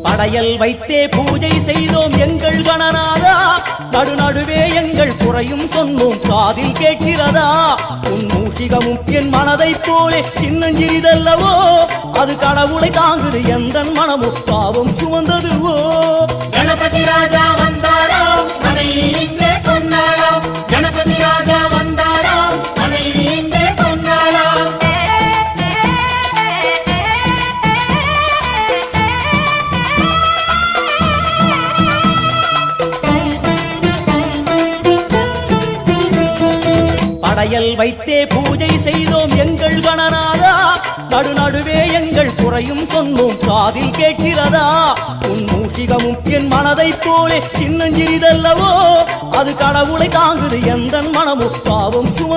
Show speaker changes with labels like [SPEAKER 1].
[SPEAKER 1] படையல் வைத்தே பூஜை செய்தோம் எங்கள் கணநாதா, நடுநடுவே எங்கள் குறையும் சொன்னோம் காதில் கேட்கிறதா. உன் மூஷிகமும் என் மனதைப் போலே சின்னஞ்சிறிதல்லவோ, அது கடவுளை தாங்குது எந்த மனமும் பாவம் சுமந்ததுவோ.
[SPEAKER 2] கணபதி ராஜா வந்தாரோ மனையில் இங்கே பொன்னாளாம், கணபதி ராஜா வந்தாரோ மனையில் இங்கே பொன்னாளாம்.
[SPEAKER 1] படையல் வைத்தே பூஜை செய்தோம் எங்கள் கணநாதா, நடுநடுவே எங்கள் குறையும் சொன்னோம் காதில் கேட்கிறதா. உன் மூஷிகமும் என் மனதைப் போலே சின்னஞ்சிறிதல்லவோ, அது கடவுளை தாங்குது எந்த மனமும் பாவம் சுமந்ததுவோ.